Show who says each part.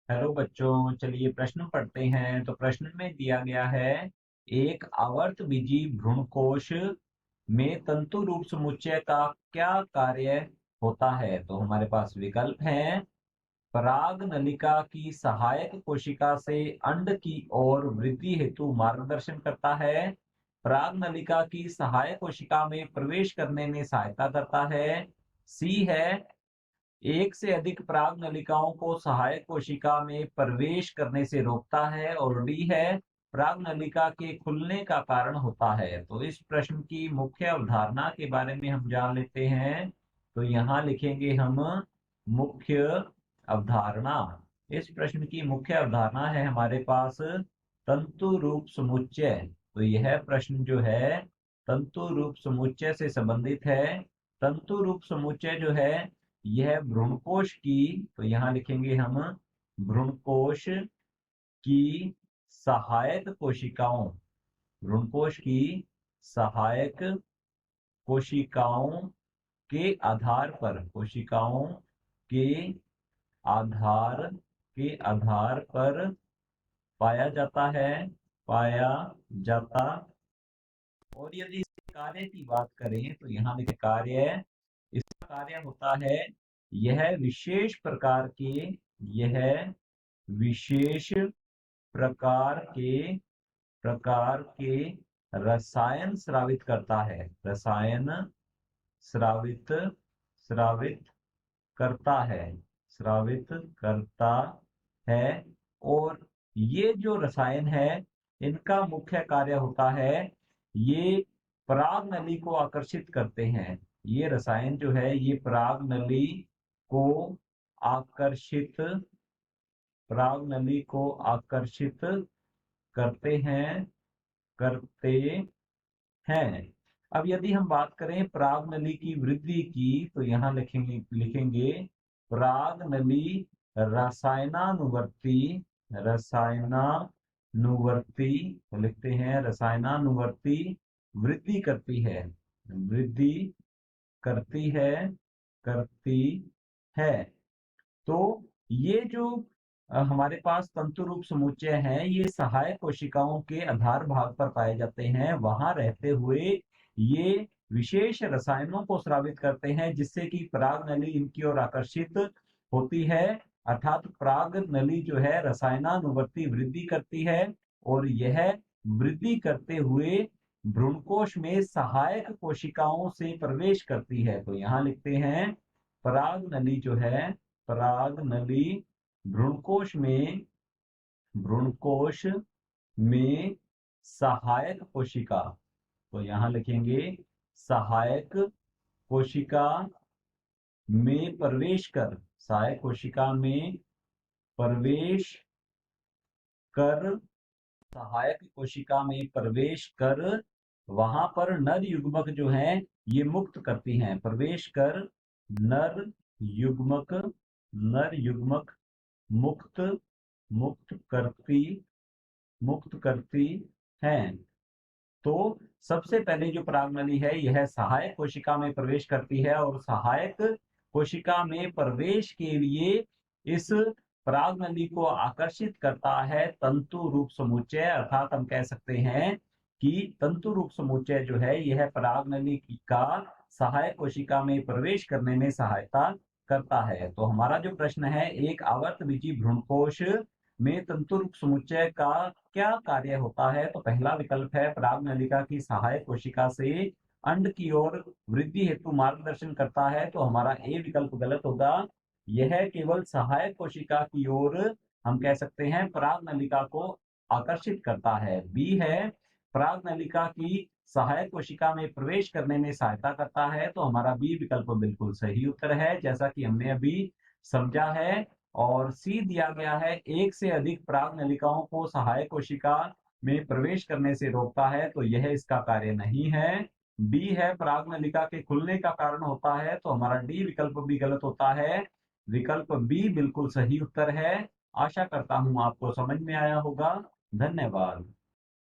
Speaker 1: Hello बच्चों, चलिए प्रश्न पढ़ते हैं। तो प्रश्न में दिया गया है, एक आवर्तबीजी भ्रूणकोश में तंतु रूप समुच्चय का क्या कार्य होता है। तो हमारे पास विकल्प हैं। पराग नलिका की सहायक कोशिका से अंड की ओर वृद्धि हेतु मार्गदर्शन करता है, पराग नलिका की सहायक कोशिका में प्रवेश करने में सहायता करता है, सी है एक से अधिक पराग नलिकाओं को सहायक कोशिका में प्रवेश करने से रोकता है, और डी है पराग नलिका के खुलने का कारण होता है। तो इस प्रश्न की मुख्य अवधारणा के बारे में हम जान लेते हैं। तो यहाँ लिखेंगे हम मुख्य अवधारणा। इस प्रश्न की मुख्य अवधारणा है हमारे पास तंतु रूप समुच्चय। तो यह प्रश्न जो है तंतु रूप समुच्चय से संबंधित है। तंतु रूप समुच्चय जो है यह भ्रूणकोश की, तो यहाँ लिखेंगे हम भ्रूणकोश की सहायक कोशिकाओं, भ्रूणकोश की सहायक कोशिकाओं के आधार पर, कोशिकाओं के आधार पर पाया जाता है, पाया जाता। और यदि इसके कार्य की बात करें तो यहाँ लिखे कार्य, इसका कार्य होता है यह यह विशेष प्रकार के रसायन स्रावित करता है, रसायन स्रावित स्रावित करता है, स्रावित करता है। और ये जो रसायन है इनका मुख्य कार्य होता है ये पराग नली को आकर्षित करते हैं। ये रसायन जो है ये को आकर्षित पराग नली को आकर्षित करते हैं करते हैं। अब यदि हम बात करें पराग नली की वृद्धि की, तो यहाँ लिखेंगे पराग नली रसायनानुवर्ती, रसायनानुवर्ती लिखते हैं, रसायनानुवर्ती वृद्धि करती है, वृद्धि करती है। तो ये जो हमारे पास तंतु रूप समुच्चय हैं ये सहायक कोशिकाओं के आधार भाग पर पाए जाते हैं। वहां रहते हुए ये विशेष रसायनों को स्रावित करते हैं जिससे कि पराग नली इनकी ओर आकर्षित होती है। अर्थात पराग नली जो है रसायनानुवर्ती वृद्धि करती है, और यह वृद्धि करते हुए भ्रूणकोश में सहायक कोशिकाओं से प्रवेश करती है। तो यहाँ लिखते हैं पराग नली जो है, पराग नली भ्रूणकोश में सहायक कोशिका, तो यहाँ लिखेंगे सहायक कोशिका में प्रवेश कर, सहायक कोशिका में प्रवेश कर, सहायक कोशिका में प्रवेश कर वहां पर नर युग्मक जो हैं ये मुक्त करती हैं, प्रवेश कर नर युग्मक मुक्त मुक्त करती हैं। तो सबसे पहले जो परागनली है यह सहायक कोशिका में प्रवेश करती है, और सहायक कोशिका में प्रवेश के लिए इस परागनली को आकर्षित करता है तंतु रूप समुच्चय। अर्थात हम कह सकते हैं कि तंतु रूप समुच्चय जो है यह परागनली का सहायक कोशिका में प्रवेश करने में सहायता करता है। तो हमारा जो प्रश्न है, एक आवर्तबीजी भ्रूणकोश में तंतु रूप समुच्चय का क्या कार्य होता है। तो पहला विकल्प है पराग नलिका की सहायक कोशिका से अंड की ओर वृद्धि हेतु मार्गदर्शन करता है। तो हमारा ए विकल्प गलत होगा। यह केवल सहायक कोशिका की ओर हम कह सकते हैं पराग नलिका को आकर्षित करता है। बी है पराग नलिका की सहायक कोशिका में प्रवेश करने में सहायता करता है। तो हमारा बी विकल्प बिल्कुल सही उत्तर है, जैसा कि हमने अभी समझा है। और सी दिया गया है एक से अधिक पराग नलिकाओं को सहायक कोशिका में प्रवेश करने से रोकता है। तो यह इसका कार्य नहीं है। डी है पराग नलिका के खुलने का कारण होता है। तो हमारा डी विकल्प भी गलत होता है। विकल्प बी बिल्कुल सही उत्तर है। आशा करता हूं आपको समझ में आया होगा। धन्यवाद।